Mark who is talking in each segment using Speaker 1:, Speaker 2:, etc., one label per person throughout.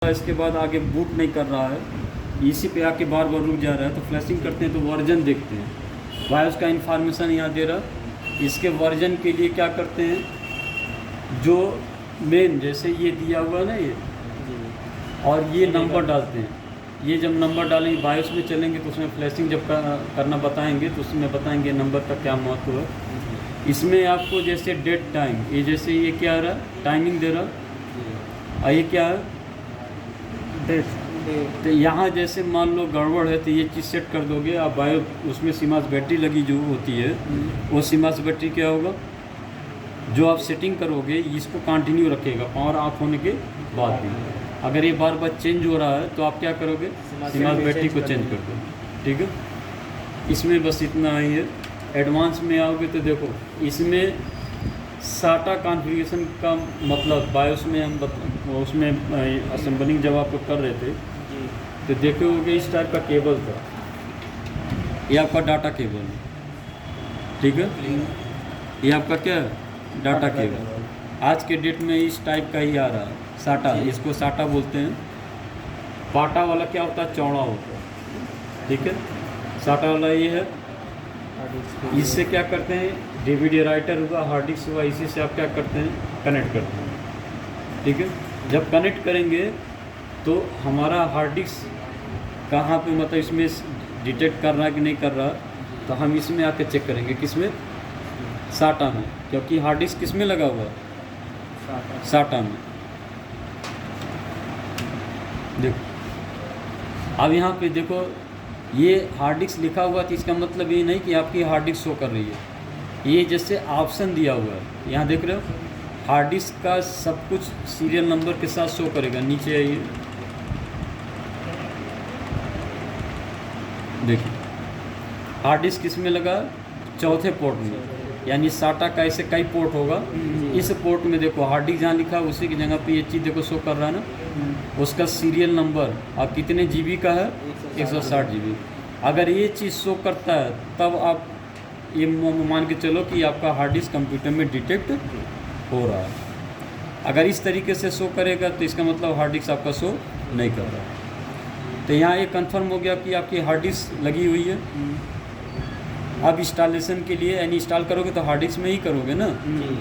Speaker 1: इसके बाद आगे बूट नहीं कर रहा है, इसी पे आके बार बार रुक जा रहा है, तो फ्लैशिंग करते हैं तो वर्जन देखते हैं। बायोस का इन्फॉर्मेशन यहाँ दे रहा, इसके वर्जन के लिए क्या करते हैं, जो मेन जैसे ये दिया हुआ ना ये, और ये नंबर डालते हैं। ये जब नंबर डालेंगे बायोस में चलेंगे तो उसमें फ्लैशिंग जब करना बताएंगे तो उसमें बताएंगे नंबर का क्या महत्व है। इसमें आपको जैसे डेट टाइम, ये जैसे ये क्या आ रहा है, टाइमिंग दे रहा, और ये क्या है, तो यहाँ जैसे मान लो गड़बड़ है तो ये चीज़ सेट कर दोगे आप। बायो उसमें सीमास बैटरी लगी जो होती है, वो सीमास बैटरी क्या होगा, जो आप सेटिंग करोगे इसको कंटिन्यू रखेगा पावर ऑफ होने के बाद भी। अगर ये बार बार चेंज हो रहा है तो आप क्या करोगे, सीमास बैटरी को चेंज कर दो। ठीक है, इसमें बस इतना ही है। एडवांस में आओगे तो देखो इसमें साटा कॉन्फ़िगरेशन का मतलब बायोस में हम उसमें असेंबलिंग जब आप कर रहे थे तो देखे होगे इस टाइप का केबल था, ये आपका डाटा केबल है। ठीक है, ये आपका क्या है, डाटा केबल। आज के डेट में इस टाइप का ही आ रहा है, साटा, इसको साटा बोलते हैं। पाटा वाला क्या होता है, चौड़ा होता है। ठीक है, साटा वाला ये है। इससे क्या करते हैं, डीवीडी राइटर हुआ, हार्ड डिस्क हुआ, इसी से आप क्या करते हैं, कनेक्ट करते हैं। ठीक है, जब कनेक्ट करेंगे तो हमारा हार्ड डिस्क कहाँ पे, मतलब इसमें डिटेक्ट कर रहा है कि नहीं कर रहा, तो हम इसमें आके चेक करेंगे, किसमें, साटा में, क्योंकि हार्ड डिस्क किस में लगा हुआ है, साटा में। देखो अब यहाँ पे देखो ये हार्ड डिस्क लिखा हुआ, तो इसका मतलब ये नहीं कि आपकी हार्ड डिस्क शो कर रही है। ये जैसे ऑप्शन दिया हुआ है, यहाँ देख रहे हो, हार्ड डिस्क का सब कुछ सीरियल नंबर के साथ शो करेगा। नीचे है ये, देखिए हार्ड डिस्क किस में लगा, चौथे पोर्ट में, यानी साटा का ऐसे कई पोर्ट होगा। इस पोर्ट में देखो हार्ड डिस्क जहाँ लिखा है उसी की जगह पे ये चीज़ देखो शो कर रहा है ना, उसका सीरियल नंबर और कितने जीबी का है, 160 जीबी। अगर ये चीज़ शो करता है तब आप ये मान के चलो कि आपका हार्ड डिस्क कंप्यूटर में डिटेक्ट हो रहा है। अगर इस तरीके से शो करेगा तो इसका मतलब हार्ड डिस्क आपका शो नहीं कर रहा है। तो यहाँ ये कंफर्म हो गया कि आपकी हार्ड डिस्क लगी हुई है। अब इंस्टॉलेशन के लिए, यानी इंस्टॉल करोगे तो हार्ड डिस्क में ही करोगे ना,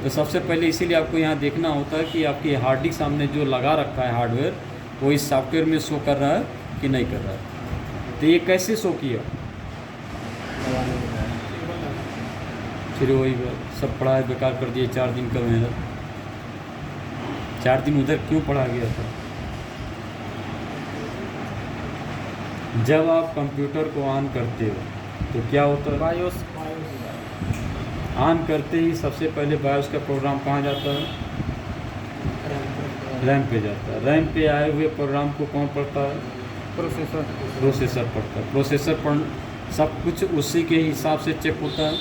Speaker 1: तो सबसे पहले इसीलिए आपको यहाँ देखना होता है कि आपकी हार्ड डिस्क सामने जो लगा रखा है हार्डवेयर, वो इस सॉफ्टवेयर में शो कर रहा है कि नहीं कर रहा है। तो ये कैसे शो किया, फिर वही सब पढ़ाई बेकार कर दिए, 4 दिन का मेहनत, 4 दिन उधर क्यों पढ़ा गया था। जब आप कंप्यूटर को ऑन करते हो तो क्या होता है,
Speaker 2: बायोस
Speaker 1: ऑन करते ही सबसे पहले बायोस का प्रोग्राम कहाँ जाता है, रैम पे जाता है। रैम पे आए हुए प्रोग्राम को कौन पढ़ता है, प्रोसेसर पढ़ता है। प्रोसेसर पढ़ सब कुछ उसी के हिसाब से चेक होता है।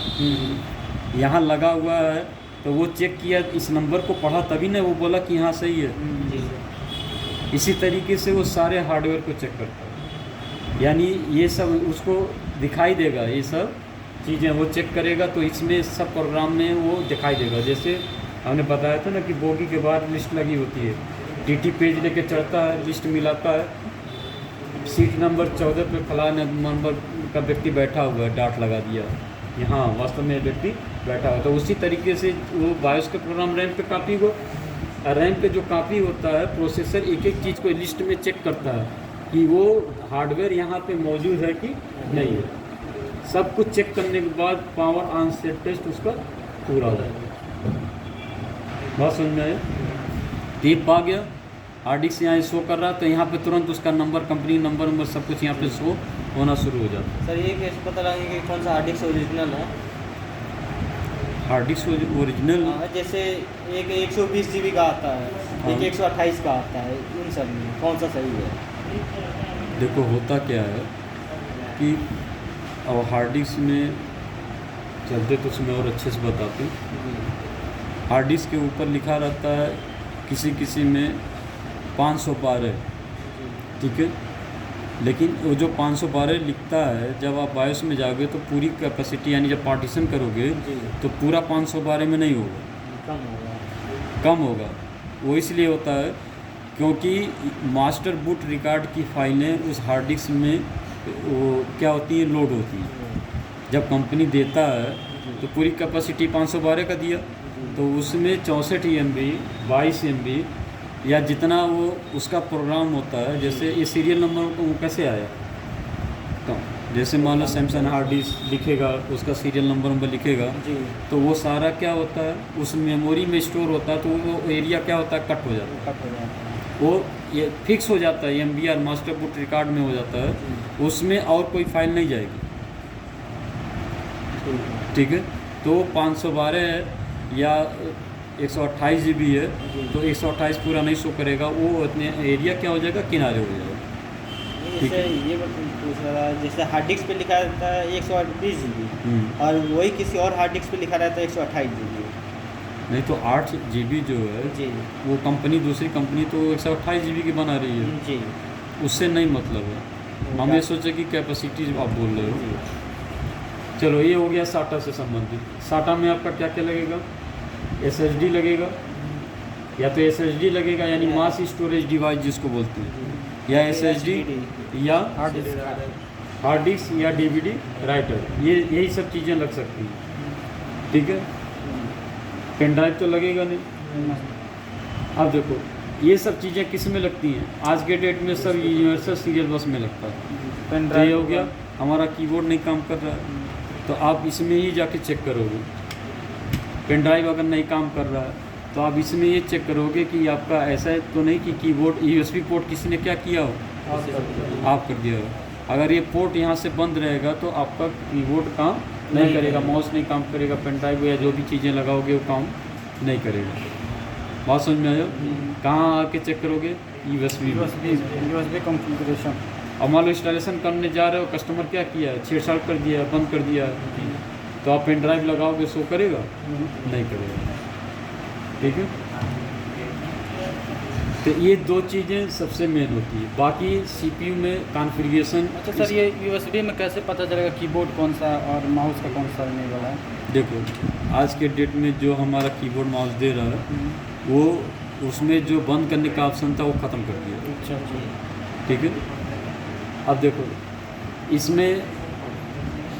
Speaker 1: यहाँ लगा हुआ है तो वो चेक किया, इस नंबर को पढ़ा तभी ना वो बोला कि हाँ सही है। इसी तरीके से वो सारे हार्डवेयर को चेक करता है, यानी ये सब उसको दिखाई देगा, ये सब चीज़ें वो चेक करेगा तो इसमें सब प्रोग्राम में वो दिखाई देगा। जैसे हमने बताया था ना कि बोगी के बाद लिस्ट लगी होती है, टीटी पेज लेके चढ़ता है, लिस्ट मिलाता है, सीट नंबर 14 पे फलाना नंबर का व्यक्ति बैठा हुआ है, डाट लगा दिया, यहाँ वास्तव में व्यक्ति बैठा हुआ। तो उसी तरीके से वो बायोस का प्रोग्राम रैम पे कॉपी हो, रैम पे जो कॉपी होता है, प्रोसेसर एक एक चीज़ को लिस्ट में चेक करता है कि वो हार्डवेयर यहाँ पे मौजूद है कि नहीं है। सब कुछ चेक करने के बाद पावर ऑन सेट टेस्ट उसका पूरा हो जाएगा। बात समझ में आया, टीप आ गया, हार्ड डिस्क यहाँ शो कर रहा है तो यहाँ पे तुरंत उसका नंबर, कंपनी नंबर सब कुछ यहाँ पे शो होना शुरू हो जाता है।
Speaker 2: सर ये कैसे पता लगेगा कि कौन सा हार्ड डिस्क ओरिजिनल है?
Speaker 1: हार्ड डिस्क ओरिजिनल,
Speaker 2: जैसे एक 120 जीबी का आता है, एक 128 का आता है, इन सब में कौन सा सही है?
Speaker 1: देखो होता क्या है कि अब हार्ड डिस्क में चलते तो उसमें और अच्छे से बताते। हार्ड डिस्क के ऊपर लिखा रहता है किसी किसी में 512, ठीक है, लेकिन वो जो 512 लिखता है जब आप बायोस में जाओगे तो पूरी कैपेसिटी, यानी जब पार्टीशन करोगे तो पूरा 512 में नहीं होगा,
Speaker 2: कम होगा।
Speaker 1: कम होगा। वो इसलिए होता है क्योंकि मास्टर बूट रिकॉर्ड की फाइलें उस हार्ड डिस्क में वो क्या होती हैं, लोड होती हैं। जब कंपनी देता है तो पूरी कैपेसिटी 512 का दिया, तो उसमें 64 MB 22 MB या जितना वो उसका प्रोग्राम होता है। जैसे ये सीरियल नंबर को वो कैसे आया, तो जैसे मान लो सैमसंग हार्ड डिस्क लिखेगा, उसका सीरियल नंबर लिखेगा,
Speaker 2: जी
Speaker 1: तो वो सारा क्या होता है उस मेमोरी में स्टोर होता है, तो वो एरिया क्या होता है, कट हो जाता है।
Speaker 2: कट हो जाता है।
Speaker 1: वो ये फिक्स हो जाता है, MBR मास्टर बूट रिकॉर्ड में हो जाता है, उसमें और कोई फाइल नहीं जाएगी।
Speaker 2: ठीक है।
Speaker 1: ठीक है, तो 512 है या 128 GB है, तो 128 पूरा नहीं शो करेगा, वो इतने एरिया क्या हो जाएगा, किनारे हो जाएगा। ठीक
Speaker 2: जैसे
Speaker 1: है।
Speaker 2: ये पूछ रहा था, जैसे हार्ड डिस्क पे लिखा रहता है 120 GB और वही किसी और हार्ड डिस्क पे लिखा रहता है 128 GB।
Speaker 1: नहीं तो 8 GB जो है
Speaker 2: जी
Speaker 1: वो कंपनी, दूसरी कंपनी तो 128 GB की बना रही है,
Speaker 2: जी
Speaker 1: उससे नहीं मतलब है। हम ये सोचे कि कैपेसिटी आप बोल रहे हो।
Speaker 2: जी।
Speaker 1: चलो ये हो गया साटा से संबंधित। साटा में आपका क्या क्या लगेगा, SSD लगेगा, या तो SSD लगेगा यानी मास स्टोरेज डिवाइस जिसको बोलते हैं, या SSD या हार्ड डिस्क या DVD राइटर, ये यही सब चीज़ें लग सकती हैं। ठीक है, पेन ड्राइव तो लगेगा नहीं। अब देखो ये सब चीज़ें किस में लगती हैं, आज के डेट में सब यूनिवर्सल सीरियल बस में लगता है।
Speaker 2: पेन
Speaker 1: तो ये हो गया हमारा कीबोर्ड नहीं काम कर रहा है, तो आप इसमें ही जाके चेक करोगे। पेन ड्राइव अगर नहीं काम कर रहा है तो आप इसमें ये चेक करोगे कि आपका ऐसा है तो नहीं कि कीबोर्ड USB पोर्ट किसी ने क्या किया हो, आप कर दिया हो। अगर ये पोर्ट यहाँ से बंद रहेगा तो आपका कीबोर्ड काम नहीं करेगा, माउस नहीं काम करेगा, पेन ड्राइव या जो भी चीज़ें लगाओगे वो काम नहीं करेगा। बात समझ में आया? कहाँ आके चेक करोगे,
Speaker 2: USB कॉन्फ़िगरेशन।
Speaker 1: अब मान लो इंस्टॉलेशन करने जा रहे हो, कस्टमर क्या किया है, छेड़छाड़ कर दिया है, बंद कर दिया है, तो आप पेन ड्राइव लगाओगे, शो करेगा? नहीं करेगा। ठीक है, तो ये दो चीज़ें सबसे मेन होती है। बाकी CPU में कॉन्फ़िगरेशन।
Speaker 2: अच्छा सर, ये USB में कैसे पता चलेगा कीबोर्ड कौन सा और माउस का कौन सा रहने वाला है?
Speaker 1: देखो आज के डेट में जो हमारा कीबोर्ड माउस दे रहा है वो उसमें जो बंद करने का ऑप्शन था वो ख़त्म कर दिया।
Speaker 2: अच्छा अच्छा।
Speaker 1: ठीक है, अब देखो इसमें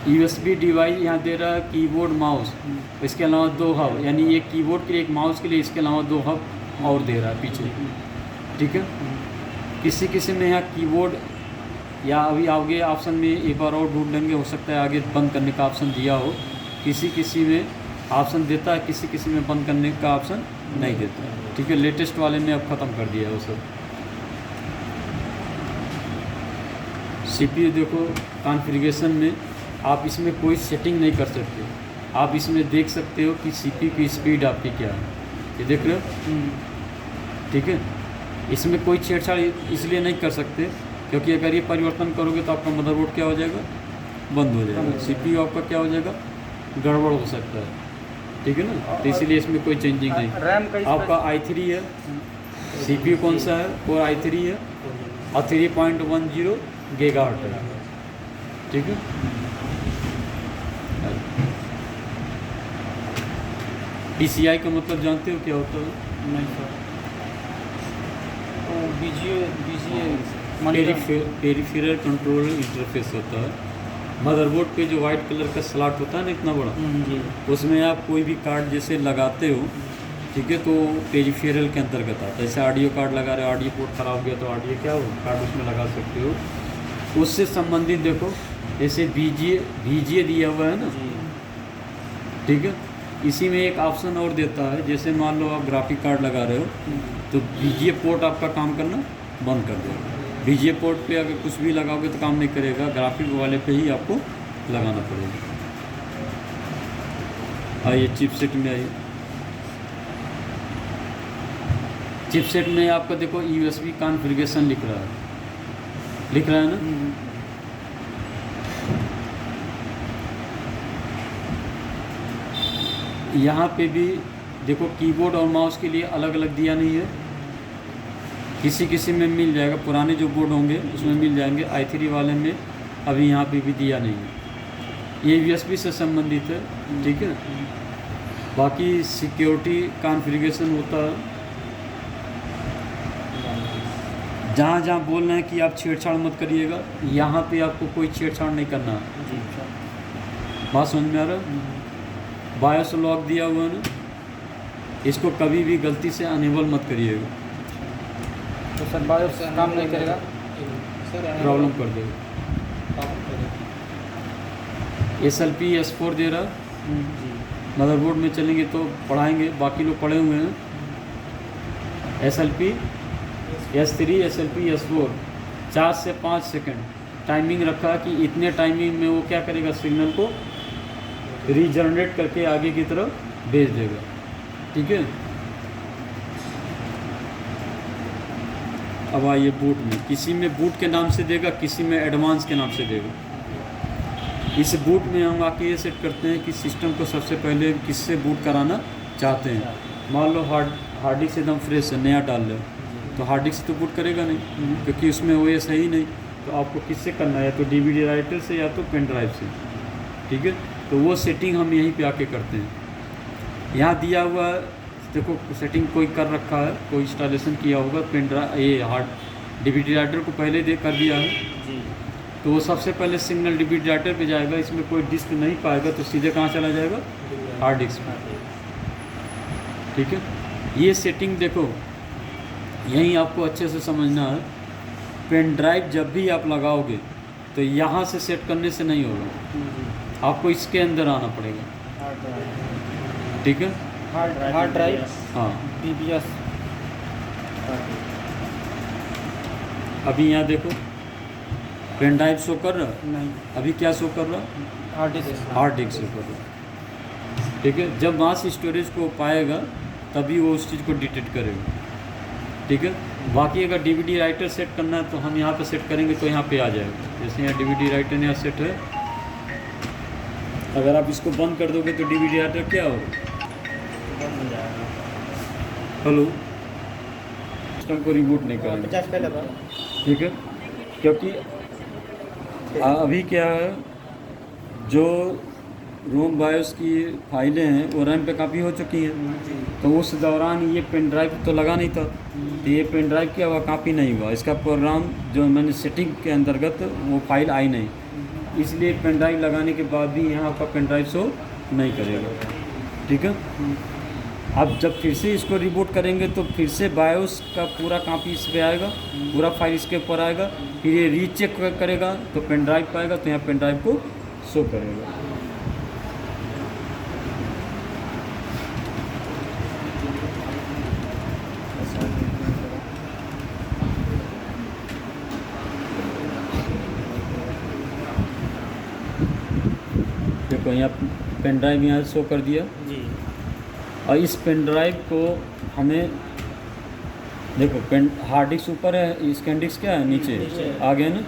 Speaker 1: USB डिवाइस यहाँ दे रहा है, कीबोर्ड माउस, इसके अलावा 2 हब, यानी एक कीबोर्ड के लिए एक माउस के लिए इसके अलावा 2 हब और दे रहा है पीछे। ठीक है, किसी किसी में यहाँ कीबोर्ड या अभी आगे ऑप्शन में एक बार और ढूंढ लेंगे, हो सकता है आगे बंद करने का ऑप्शन दिया हो, किसी किसी में ऑप्शन देता है, किसी किसी में बंद करने का ऑप्शन नहीं देता। ठीक है, लेटेस्ट वाले में अब ख़त्म कर दिया है वो सब। CPU देखो कॉन्फ़िगरेशन में आप इसमें कोई सेटिंग नहीं कर सकते, आप इसमें देख सकते हो कि CPU की स्पीड आपकी क्या है, ये देख रहे हो? ठीक है, इसमें कोई छेड़छाड़ इसलिए नहीं कर सकते क्योंकि अगर ये परिवर्तन करोगे तो आपका मदरबोर्ड क्या हो जाएगा, बंद हो जाएगा, CPU आपका क्या हो जाएगा, गड़बड़ हो सकता है। ठीक है ना, तो इसीलिए इसमें कोई चेंजिंग नहीं।
Speaker 2: रैम का
Speaker 1: आपका i3 है, CPU कौन सा है, Core i3 है और 3.10 गीगाहर्ट्ज़ है। ठीक है, PCI का मतलब जानते हो क्या होता है?
Speaker 2: नहीं सर, तो BGA
Speaker 1: पेरिफेरल कंट्रोल इंटरफेस होता है। मदरबोर्ड पे जो वाइट कलर का स्लॉट होता है ना इतना बड़ा,
Speaker 2: जी
Speaker 1: उसमें आप कोई भी कार्ड जैसे लगाते हो, ठीक है, तो पेरिफेरल के अंतर्गत आता है। जैसे ऑडियो कार्ड लगा रहे हो, ऑडियो पोर्ट खराब गया तो ऑडियो क्या हो कार्ड उसमें लगा सकते हो। उससे संबंधित देखो जैसे VGA दिया हुआ है ना, ठीक है, इसी में एक ऑप्शन और देता है, जैसे मान लो आप ग्राफिक कार्ड लगा रहे हो तो VGA पोर्ट आपका काम करना बंद कर देगा। VGA पोर्ट पे अगर कुछ भी लगाओगे तो काम नहीं करेगा, ग्राफिक वाले पे ही आपको लगाना पड़ेगा। आइए चिपसेट में आइए। चिपसेट में आपका देखो USB कॉन्फ़िगरेशन लिख रहा है ना, यहाँ पे भी देखो कीबोर्ड और माउस के लिए अलग अलग दिया नहीं है, किसी किसी में मिल जाएगा, पुराने जो बोर्ड होंगे उसमें मिल जाएंगे, i3 वाले में अभी यहाँ पे भी दिया नहीं है। ये USB से संबंधित है। ठीक है, बाकी सिक्योरिटी कॉन्फ़िगरेशन होता है, जहाँ जहाँ बोल रहे हैं कि आप छेड़छाड़ मत करिएगा, यहाँ पे आपको कोई छेड़छाड़ नहीं करना है।
Speaker 2: जी।
Speaker 1: बात समझ में आ रहा है? बायोस लॉक दिया हुआ है ना, इसको कभी भी गलती से अनेबल मत करिएगा,
Speaker 3: तो सर बायोस काम नहीं करेगा,
Speaker 1: प्रॉब्लम कर देगा। SLP S4 दे रहा,
Speaker 2: जी।
Speaker 1: मदरबोर्ड में चलेंगे तो पढ़ाएंगे, बाकी लोग पढ़े हुए हैं। SLP S3 SLP S4 4 से 5 सेकंड टाइमिंग रखा कि इतने टाइमिंग में वो क्या करेगा, सिग्नल को रीजनरेट करके आगे की तरफ भेज देगा। ठीक है, अब आइए बूट में। किसी में बूट के नाम से देगा, किसी में एडवांस के नाम से देगा। इस बूट में हम आके ये सेट करते हैं कि सिस्टम को सबसे पहले किससे बूट कराना चाहते हैं। मान लो हार्ड डिस्क एकदम फ्रेश है, नया डाल रहे हो, तो हार्ड डिस्क तो बूट करेगा नहीं, क्योंकि उसमें OS है ही नहीं। तो आपको किससे करना है, या तो DVD राइटर से या तो पेन ड्राइव से। ठीक है, तो वो सेटिंग हम यहीं पे आके करते हैं। यहाँ दिया हुआ है, देखो सेटिंग कोई कर रखा है, कोई इंस्टॉलेशन किया होगा पेन ड्राइव, ये हार्ड DVD राइटर को पहले दे कर दिया है,
Speaker 2: जी।
Speaker 1: तो वो सबसे पहले सिग्नल DVD राइटर पे जाएगा। इसमें कोई डिस्क नहीं पाएगा तो सीधे कहाँ चला जाएगा, हार्ड डिस्क में। ठीक है, ये सेटिंग देखो यहीं आपको अच्छे से समझना है। पेन ड्राइव जब भी आप लगाओगे तो यहाँ से सेट करने से नहीं होगा, आपको इसके अंदर आना पड़ेगा। ठीक है,
Speaker 2: हार्ड ड्राइव
Speaker 1: हाँ।
Speaker 3: BBS
Speaker 1: अभी यहाँ देखो पेन ड्राइव शो कर रहा,
Speaker 3: नहीं,
Speaker 1: अभी क्या शो कर रहा,
Speaker 3: hard disk.
Speaker 1: Hard disk show कर रहा। ठीक है, जब मास स्टोरेज को पाएगा तभी वो उस चीज़ को डिटेक्ट करेगा। ठीक है, बाकी अगर DVD राइटर सेट करना है तो हम यहाँ पे सेट करेंगे तो यहाँ पे आ जाएगा। जैसे यहाँ DVD राइटर यहाँ सेट है, अगर आप इसको बंद कर दोगे तो DVD राइटर क्या होगा, हेलो, सिस्टम को रिबूट नहीं करेंगे।
Speaker 2: 50 पहले बार।
Speaker 1: ठीक है, क्योंकि अभी क्या है, जो रोम बायोस की फाइलें हैं वो रैम पे काफ़ी हो चुकी हैं, तो उस दौरान ये पेन ड्राइव तो लगा नहीं था, तो ये पेन ड्राइव क्या हुआ, काफ़ी नहीं हुआ। इसका प्रोग्राम जो मैंने सेटिंग के अंतर्गत वो फाइल आई नहीं, इसलिए पेन ड्राइव लगाने के बाद भी यहाँ का पेन ड्राइव शो नहीं करेगा। ठीक है, अब जब फिर से इसको रिबूट करेंगे तो फिर से बायोस का पूरा कॉपी इस पे आएगा, पूरा फाइल इसके ऊपर आएगा, फिर ये रीचेक करेगा तो पेन ड्राइव पाएगा, तो यहाँ पेन ड्राइव को शो करेगा। देखो यहाँ पेन ड्राइव यहाँ शो कर दिया,
Speaker 2: जी।
Speaker 1: और इस पेन ड्राइव को हमें देखो पेन हार्ड डिस्क ऊपर है, स्कैन डिस्क क्या है नीचे आ गया ना।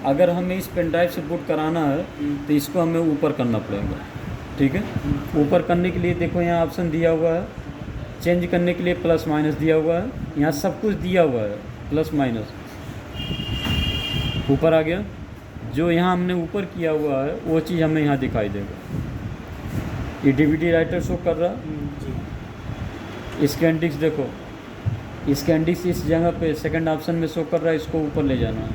Speaker 1: अगर हमें इस पेन ड्राइव से बूट कराना है तो इसको हमें ऊपर करना पड़ेगा। ठीक है, ऊपर करने के लिए देखो यहाँ ऑप्शन दिया हुआ है, चेंज करने के लिए प्लस माइनस दिया हुआ है, यहाँ सब कुछ दिया हुआ है, प्लस माइनस ऊपर आ गया। जो यहाँ हमने ऊपर किया हुआ है वो चीज़ हमें यहाँ दिखाई देगा। ये DVD राइटर शो कर रहा,
Speaker 2: जी।
Speaker 1: स्कैन डिस्क देखो, स्कैन डिस्क इस जगह पे सेकंड ऑप्शन में शो कर रहा है, इसको ऊपर ले जाना है।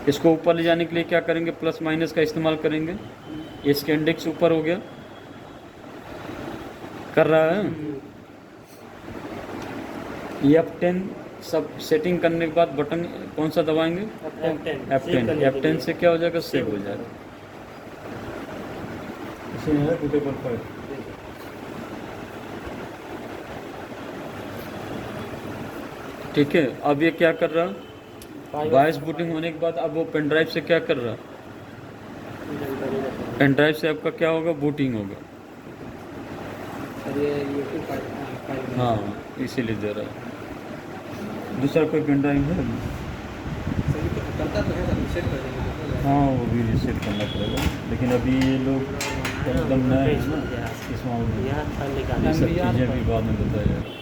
Speaker 1: इसको ऊपर ले जाने के लिए क्या करेंगे, प्लस माइनस का इस्तेमाल करेंगे। ये स्कैन डिस्क ऊपर हो गया, कर रहा है। ये F10 सब सेटिंग करने के बाद बटन कौन सा दबाएंगे, F10 से क्या हो जाएगा, सेव हो जाएगा। ठीक है, अब ये क्या कर रहा, बायस बूटिंग होने के बाद अब वो पेन ड्राइव से क्या कर रहा, पेन ड्राइव से आपका क्या होगा, बूटिंग होगा। हाँ, इसीलिए दे रहा है। दूसरा कोई पेन ड्राइव है, हाँ वो भी रीसेट करना पड़ेगा, लेकिन अभी ये लोग एकदम नए हैं ना इस मामले में, ये सब चीज़ें भी बाद में बताया जाएगा।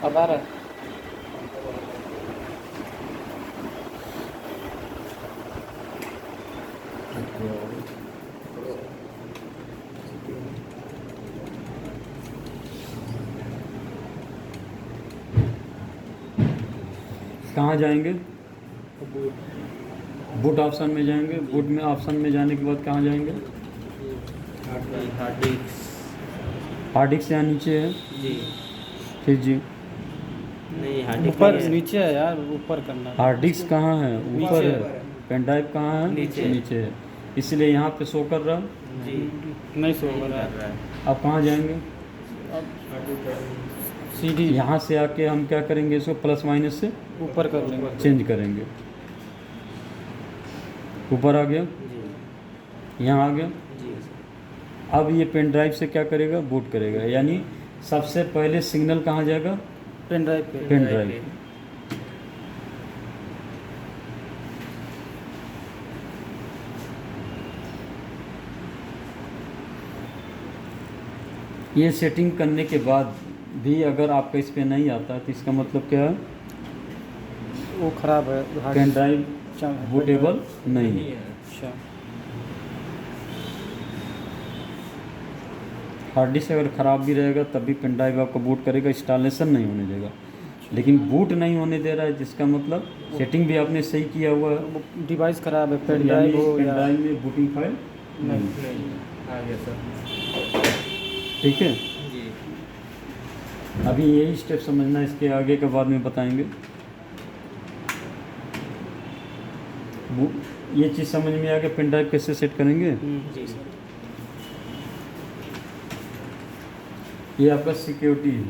Speaker 3: अब आ रहा है।
Speaker 1: कहाँ जाएंगे? बूट ऑप्शन में जाएंगे। बूट में ऑप्शन में जाने के बाद कहाँ जाएंगे?
Speaker 2: Hard disk.
Speaker 1: हार्ड डिस्क यहाँ नीचे है।
Speaker 2: जी
Speaker 1: फिर जी
Speaker 2: नहीं, हार्ड डिस्क
Speaker 3: ऊपर
Speaker 2: नहीं है।
Speaker 3: नीचे है यार, ऊपर करना।
Speaker 1: हार्ड डिस्क कहाँ है? ऊपर
Speaker 3: नीचे
Speaker 1: है। पेन ड्राइव कहाँ है?
Speaker 2: नीचे।
Speaker 1: नीचे है। इसलिए यहाँ पे शो कर रहा।
Speaker 2: जी
Speaker 3: नहीं सो हो
Speaker 2: कर
Speaker 3: रहा
Speaker 2: रहा
Speaker 3: है।
Speaker 2: है।
Speaker 1: अब कहाँ जाएंगे?
Speaker 3: सीढ़ी
Speaker 1: यहाँ से आके हम क्या करेंगे? इसको प्लस माइनस से
Speaker 3: ऊपर कर लेंगे।
Speaker 1: चेंज करेंगे। ऊपर आ गया,
Speaker 2: जी
Speaker 1: यहाँ आ गया।
Speaker 2: जी
Speaker 1: अब ये पेन ड्राइव से क्या करेगा? बूट करेगा। यानी सबसे पहले सिग्नल कहाँ जाएगा?
Speaker 3: पेन ड्राइव पे।
Speaker 1: Pen drive. ये सेटिंग करने के बाद भी अगर आपका इस पे नहीं आता तो इसका मतलब क्या है?
Speaker 3: वो खराब है हार्ड
Speaker 1: पेन
Speaker 3: डिस्क।
Speaker 1: ड्राइव
Speaker 3: अच्छा,
Speaker 1: बूटेबल नहीं
Speaker 2: नहीं
Speaker 1: है।
Speaker 2: है।
Speaker 3: अच्छा
Speaker 1: हार्ड डिस्क अगर ख़राब भी रहेगा तब भी पेन ड्राइव आपका बूट करेगा, इंस्टॉलेशन नहीं होने देगा। लेकिन बूट नहीं होने दे रहा है जिसका मतलब सेटिंग भी आपने सही किया हुआ है।
Speaker 3: वो डिवाइस खराब है, पेन
Speaker 1: यानी
Speaker 3: ड्राइव हो
Speaker 1: पेन
Speaker 3: या
Speaker 1: ड्राइव में बूटिंग फाइल नहीं।
Speaker 2: नहीं आ गया सर।
Speaker 1: ठीक है,
Speaker 2: जी
Speaker 1: अभी यही स्टेप समझना, इसके आगे के बाद में बताएंगे। ये चीज़ समझ में आ गया पेन ड्राइव कैसे सेट करेंगे।
Speaker 2: जी सर।
Speaker 1: ये आपका सिक्योरिटी है,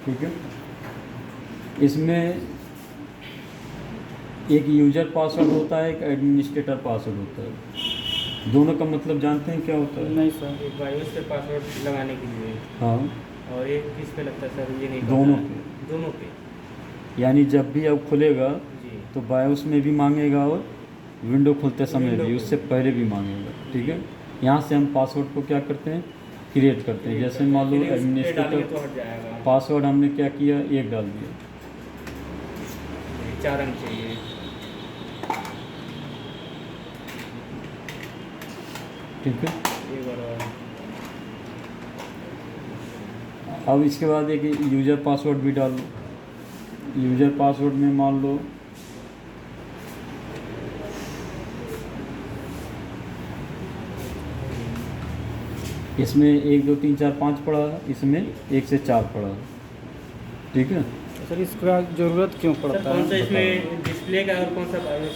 Speaker 1: ठीक है। इसमें एक यूजर पासवर्ड होता है, एक एडमिनिस्ट्रेटर पासवर्ड होता है। दोनों का मतलब जानते हैं क्या होता है?
Speaker 3: नहीं सर।
Speaker 2: एक बायोस पे पासवर्ड लगाने के लिए
Speaker 1: हाँ,
Speaker 2: और एक किस पे लगता है सर, ये नहीं पता
Speaker 1: दोनों
Speaker 2: है।
Speaker 1: पे।
Speaker 2: दोनों पे।
Speaker 1: यानी जब भी अब खुलेगा
Speaker 2: जी
Speaker 1: तो बायोस में भी मांगेगा और विंडो खुलते समय
Speaker 2: विंडो
Speaker 1: भी,
Speaker 2: पे।
Speaker 1: उससे पहले भी मांगेगा, ठीक है। यहाँ से हम पासवर्ड को क्या करते हैं? क्रिएट करते हैं। जैसे मान लो
Speaker 2: फिर उस पे डालेंगे
Speaker 1: एडमिनिस्ट्रेटर
Speaker 2: तो हट जाएगा।
Speaker 1: पासवर्ड हमने क्या किया? एक डाल दिया,
Speaker 2: 4 अंक चाहिए।
Speaker 1: ठीक है।
Speaker 2: एक बार और।
Speaker 1: अब इसके बाद एक यूज़र पासवर्ड भी डाल लो। यूज़र पासवर्ड में मान लो इसमें 1 2 3 4 5 पड़ा है, इसमें 1 से 4 पड़ा है, ठीक है।
Speaker 3: सर इसका ज़रूरत क्यों
Speaker 2: सर
Speaker 3: पड़ता
Speaker 2: कौन सा
Speaker 3: है?
Speaker 2: इसमें डिस्प्ले का और कौन सा बायोस?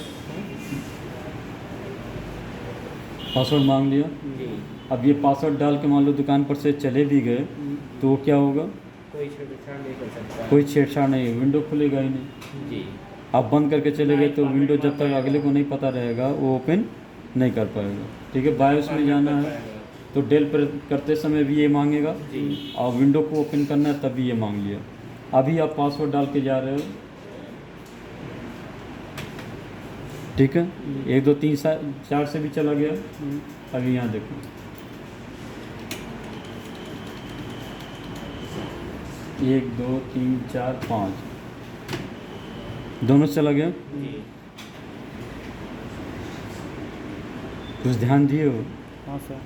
Speaker 1: पासवर्ड मांग लिया।
Speaker 2: जी
Speaker 1: अब ये पासवर्ड डाल के मान लो दुकान पर से चले भी गए तो क्या होगा?
Speaker 2: कोई छेड़छाड़ नहीं कर सकता।
Speaker 1: कोई छेड़छाड़ नहीं, विंडो खुलेगा ही नहीं।
Speaker 2: जी
Speaker 1: आप बंद करके चले गए तो विंडो जब तक अगले को नहीं पता रहेगा वो ओपन नहीं कर पाएगा, ठीक है। बायोस में जाना है तो डेल पर करते समय भी ये मांगेगा
Speaker 2: जी
Speaker 1: और विंडो को ओपन करना है तब भी ये मांग लिया। अभी आप पासवर्ड डाल के जा रहे हो, ठीक है। 1 2 3 4 से भी चला गया। अभी यहाँ देखो, 1 2 3 4 5 दोनों से चला गया।
Speaker 2: जी
Speaker 1: कुछ ध्यान दिए हो?
Speaker 3: हाँ सर।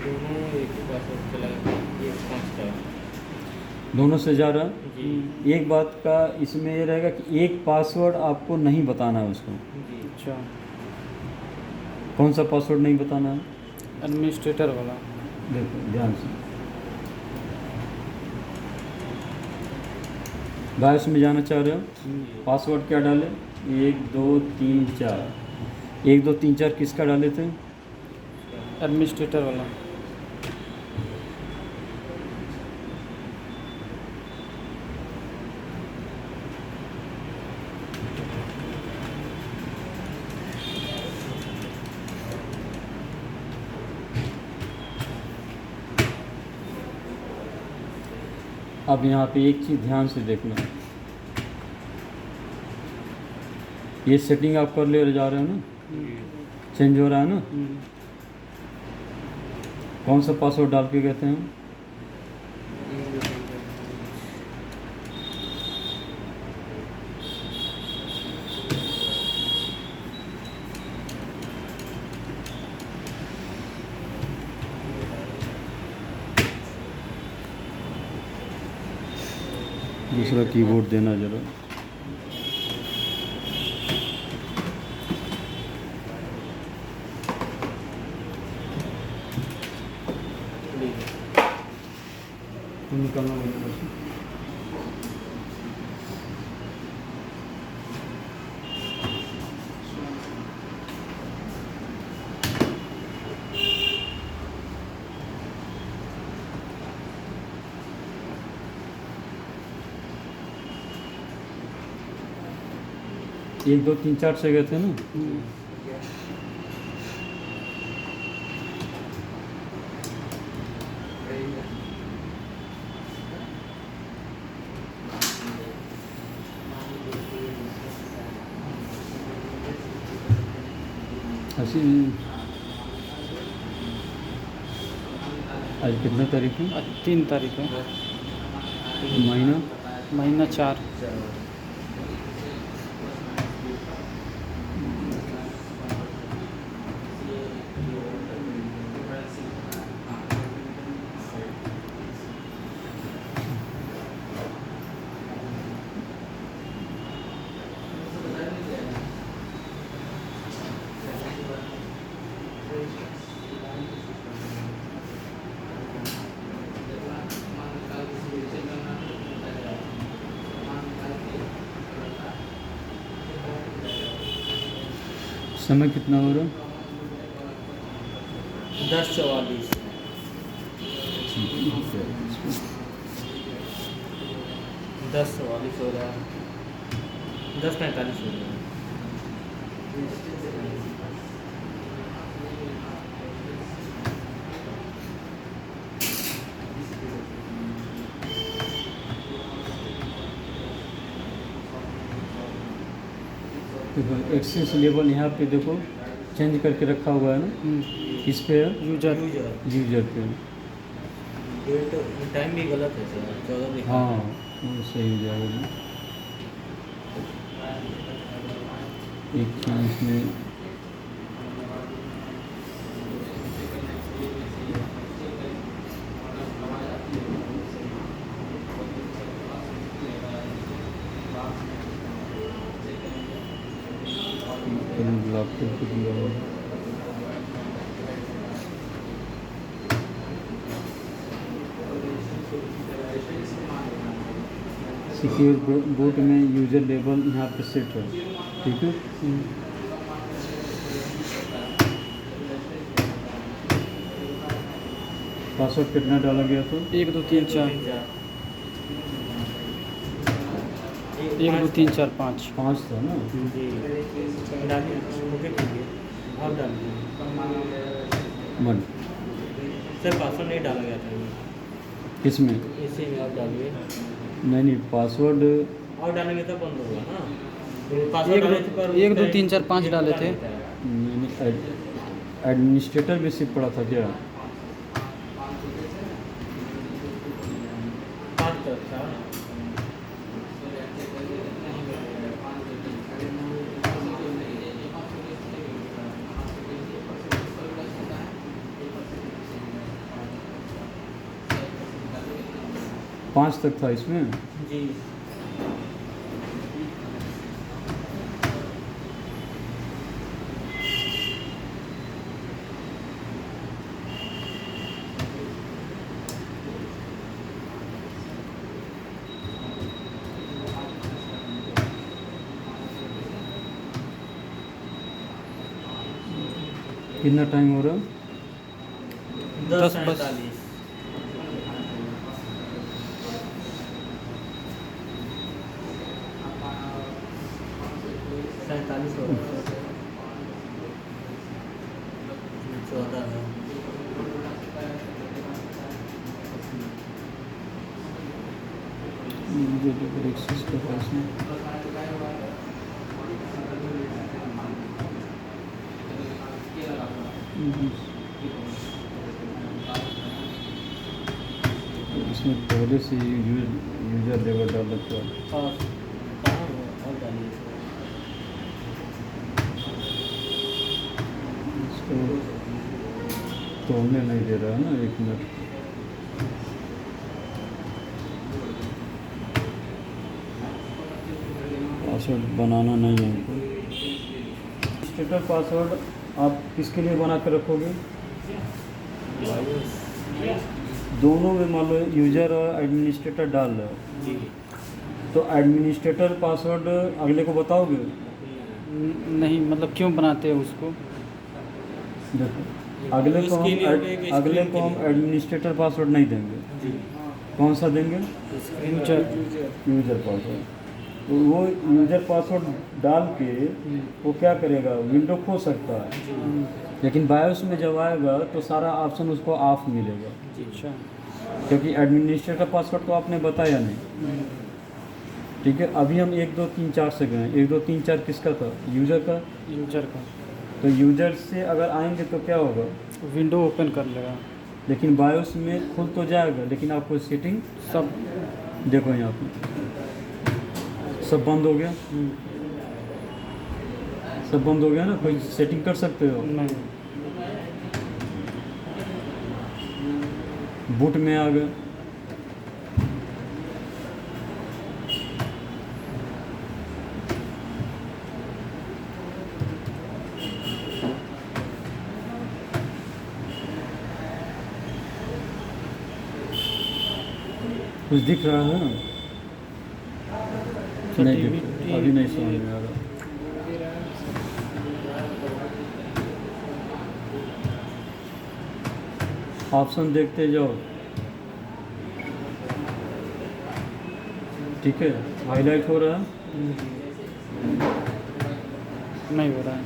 Speaker 2: दोनों एक ही पासवर्ड चला गया, ये 5 का।
Speaker 1: दोनों से जा रहा।
Speaker 2: जी
Speaker 1: एक बात का इसमें ये रहेगा कि एक पासवर्ड आपको नहीं बताना है उसको।
Speaker 2: जी
Speaker 3: अच्छा,
Speaker 1: कौन सा पासवर्ड नहीं बताना है?
Speaker 3: एडमिनिस्ट्रेटर वाला।
Speaker 1: देखो ध्यान से, बायोस में जाना चाह रहे हो, पासवर्ड क्या डाले? 1 2 3 4। 1 2 3 4 किसका डाले थे?
Speaker 3: एडमिनिस्ट्रेटर वाला।
Speaker 1: अब यहाँ पे एक चीज़ ध्यान से देखना, ये सेटिंग आप कर ले जा रहे हो ना, चेंज हो रहा है ना। कौन सा पासवर्ड डाल के कहते हैं? दूसरा कीबोर्ड देना जरा। निकालना पड़ेगा। एक दो तीन चार से गए थे ना। ऐसी आज कितना तारीख है?
Speaker 3: 3 तारीख है,
Speaker 1: महीना
Speaker 3: महीना 4।
Speaker 1: समय कितना हो रहा है?
Speaker 2: 10:44। 10:44 हो रहा है, 10:45 हो रहा है।
Speaker 1: देखो एक्सेस लेवल यहाँ पे देखो चेंज करके रखा हुआ है ना। किस पे है?
Speaker 3: यूजर
Speaker 1: यूजर पे।
Speaker 2: डेट टाइम भी गलत है सर, 14 दिखा
Speaker 1: हाँ
Speaker 2: रहा है।
Speaker 1: वो सही हो जाएगा। एक चीज़ इसमें लैपटॉप को दिया हुआ है। सिक्योर बूट में यूजर लेवल यहाँ पे सेट है, ठीक है। पासवर्ड कितना डाला गया था?
Speaker 3: 1 2 3 4 1 2 3 4 5।
Speaker 1: 5 था ना।
Speaker 2: जी डालिए, ओके कीजिए, आप डालिए।
Speaker 1: मन
Speaker 2: सर पासवर्ड नहीं डाला गया था
Speaker 1: किसमें?
Speaker 2: इसी में, आप डालिए।
Speaker 1: नहीं पासवर्ड
Speaker 2: और डालेंगे तो बंद होगा ना। पासवर्ड डाले थे पर
Speaker 3: 1 2 3 4 5 डाले थे।
Speaker 1: एडमिनिस्ट्रेटर भी सिर्फ पड़ा था क्या?
Speaker 2: 5 तक था।
Speaker 1: पाँच तक था इसमें।
Speaker 2: जी
Speaker 1: कितना टाइम हो रहा है?
Speaker 2: 10:47। 47 हो रहा है। 14 है।
Speaker 1: यूजर लेवल एक्सेस के पास में इसमें पहले से यूजर लेवल डाल रखा है।
Speaker 2: और कहाँ है? और डालिए।
Speaker 1: इसको तोड़ने नहीं दे रहा है ना। 1 मिनट पासवर्ड बनाना नहीं है हमको। एडमिनिस्ट्रेटर पासवर्ड आप किसके लिए बना कर रखोगे? दोनों में मान लो यूज़र और एडमिनिस्ट्रेटर डाल रहे हो,
Speaker 2: जी
Speaker 1: तो एडमिनिस्ट्रेटर पासवर्ड अगले को बताओगे?
Speaker 3: नहीं, मतलब क्यों बनाते हैं उसको?
Speaker 1: देखो अगले को
Speaker 2: उसके लिए हो गया
Speaker 1: हम
Speaker 2: कि
Speaker 1: अगले
Speaker 2: स्क्रीन
Speaker 1: को
Speaker 2: के
Speaker 1: हम
Speaker 2: लिए?
Speaker 1: एडमिनिस्ट्रेटर पासवर्ड नहीं देंगे।
Speaker 2: जी
Speaker 1: कौन सा देंगे?
Speaker 3: यूजर।
Speaker 1: User password. तो वो यूज़र पासवर्ड डाल के वो क्या करेगा, विंडो खोल सकता है, लेकिन बायोस में जब आएगा तो सारा ऑप्शन उसको ऑफ मिलेगा,
Speaker 3: अच्छा।
Speaker 1: क्योंकि एडमिनिस्ट्रेटर पासवर्ड तो आपने बताया नहीं। ठीक है, अभी हम 1 2 3 4 से गए। 1 2 3 4 किसका था? यूज़र का।
Speaker 3: यूजर का
Speaker 1: तो यूज़र से अगर आएंगे तो क्या होगा,
Speaker 3: विंडो ओपन कर लेगा।
Speaker 1: लेकिन बायोस में खुल तो जाएगा, लेकिन आपको सेटिंग
Speaker 3: सब
Speaker 1: देखो यहाँ पे सब बंद हो गया। सब बंद हो गया ना, कोई सेटिंग कर सकते हो?
Speaker 3: नहीं।
Speaker 1: बूट में आ गए। कुछ दिख रहा है? नहीं दिख रहा, अभी नहीं समझ में आ रहा। ऑप्शन देखते जाओ। ठीक है, हाईलाइट हो रहा है?
Speaker 3: नहीं हो रहा है।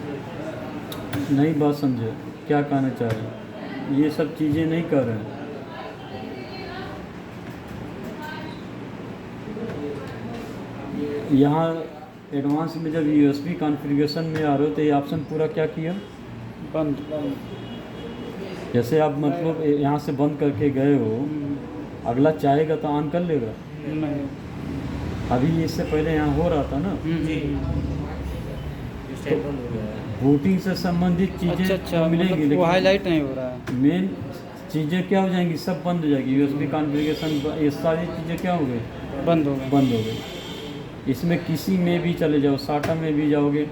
Speaker 1: नहीं बात समझे क्या कहना चाह रहे हैं? ये सब चीज़ें नहीं कर रहे हैं। यहाँ एडवांस में जब यूएसबी कॉन्फ़िगरेशन में आ रहे हो तो ये ऑप्शन पूरा क्या किया?
Speaker 3: बंद।
Speaker 1: जैसे आप मतलब यहाँ से बंद करके गए हो, अगला चाहेगा तो ऑन कर लेगा।
Speaker 3: नहीं।
Speaker 1: अभी इससे पहले यहाँ हो रहा था ना।
Speaker 2: जी स्टेट बंद हो गया है।
Speaker 1: बूटिंग से संबंधित चीज़ें
Speaker 3: अच्छा,
Speaker 1: मिलेंगी,
Speaker 3: मतलब वो
Speaker 1: लेकिन
Speaker 3: हाईलाइट नहीं हो रहा है।
Speaker 1: मेन चीज़ें क्या हो जाएंगी, सब बंद हो जाएगी। यूएसबी कॉन्फ़िगरेशन ये सारी चीज़ें क्या हो गई?
Speaker 3: बंद हो गए।
Speaker 1: बंद हो गई। इसमें किसी में भी चले जाओ, साटा में भी जाओगे,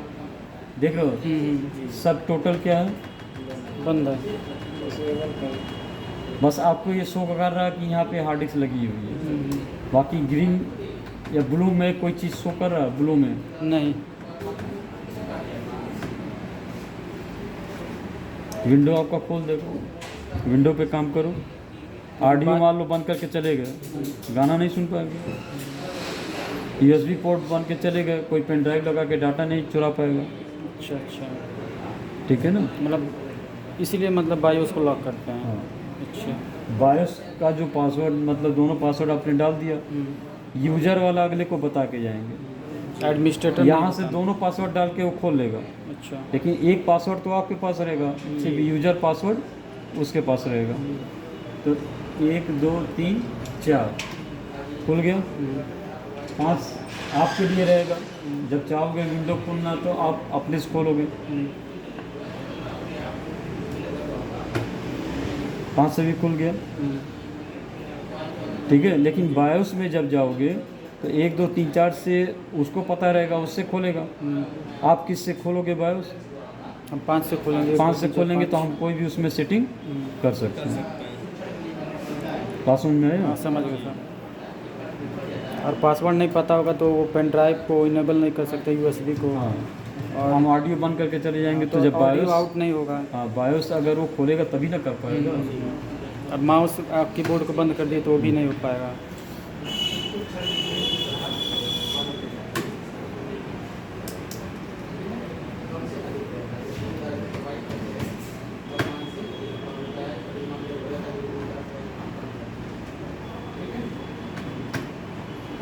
Speaker 1: देख रहे हो सब टोटल क्या है?
Speaker 3: बंद है।
Speaker 1: बस आपको ये शो कर रहा है कि यहाँ पे हार्ड डिस्क लगी हुई है, बाकी ग्रीन या ब्लू में कोई चीज़ शो कर रहा है? ब्लू में
Speaker 3: नहीं।
Speaker 1: विंडो आपका खोल देखो, विंडो पे काम करो। ऑडियो मान लो बंद करके चले गए, गाना नहीं सुन पाएंगे। यूएसबी पोर्ट बंद के चले गए, कोई पेन ड्राइव लगा के डाटा नहीं चुरा पाएगा।
Speaker 3: अच्छा अच्छा,
Speaker 1: ठीक है ना?
Speaker 3: मतलब इसीलिए मतलब बायोस को लॉक करते हैं।
Speaker 1: हाँ,
Speaker 3: अच्छा।
Speaker 1: बायोस का जो पासवर्ड मतलब दोनों पासवर्ड आपने डाल दिया, यूजर वाला अगले को बता के जाएंगे।
Speaker 3: एडमिनिस्ट्रेटर
Speaker 1: यहाँ से दोनों पासवर्ड डाल के वो खोल लेगा,
Speaker 3: अच्छा।
Speaker 1: लेकिन एक पासवर्ड तो आपके पास रहेगा, सिर्फ यूजर पासवर्ड उसके पास रहेगा। तो 1 2 3 4 खुल गया। 5 आपके लिए रहेगा। जब चाहोगे विंडो खोलना तो आप अपने से खोलोगे। 5 से भी खुल गया। ठीक है, लेकिन बायोस में जब जाओगे तो 1 2 3 4 से उसको पता रहेगा, उससे खोलेगा। आप किससे खोलोगे बायोस?
Speaker 3: हम 5 से खोलेंगे।
Speaker 1: 5 से खोलेंगे तो हम कोई भी उसमें सेटिंग कर सकते हैं। बात समझ में आया?
Speaker 3: हाँ, समझ गए सर। और पासवर्ड नहीं पता होगा तो वो पेन ड्राइव को इनेबल नहीं कर सकते, यूएसबी को।
Speaker 1: हाँ,
Speaker 3: और
Speaker 1: हम ऑडियो बंद करके चले जाएंगे तो जब
Speaker 3: ऑडियो
Speaker 1: बायोस
Speaker 3: आउट नहीं होगा।
Speaker 1: हाँ बायोस अगर वो खोलेगा तभी ना कर पाएगा।
Speaker 3: और माउस कीबोर्ड को बंद कर दिए तो वो भी नहीं हो पाएगा।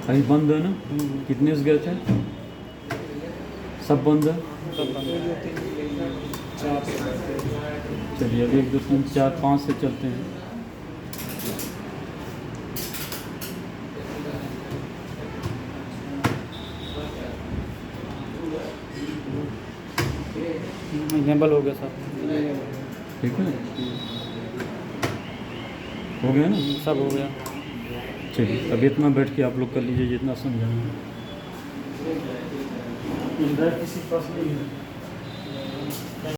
Speaker 1: अभी बंद है ना? कितने से गए थे? सब बंद है।
Speaker 3: सब बंद है।
Speaker 1: चलिए अब 1 2 3 4 5 से चलते हैं।
Speaker 3: इनेबल हो गया सर।
Speaker 1: ठीक है, हो गया ना?
Speaker 3: सब हो गया।
Speaker 1: चलिए अब इतना बैठ के आप लोग कर लीजिए जितना समझाना है।
Speaker 3: पेन ड्राइव किसी के पास नहीं है।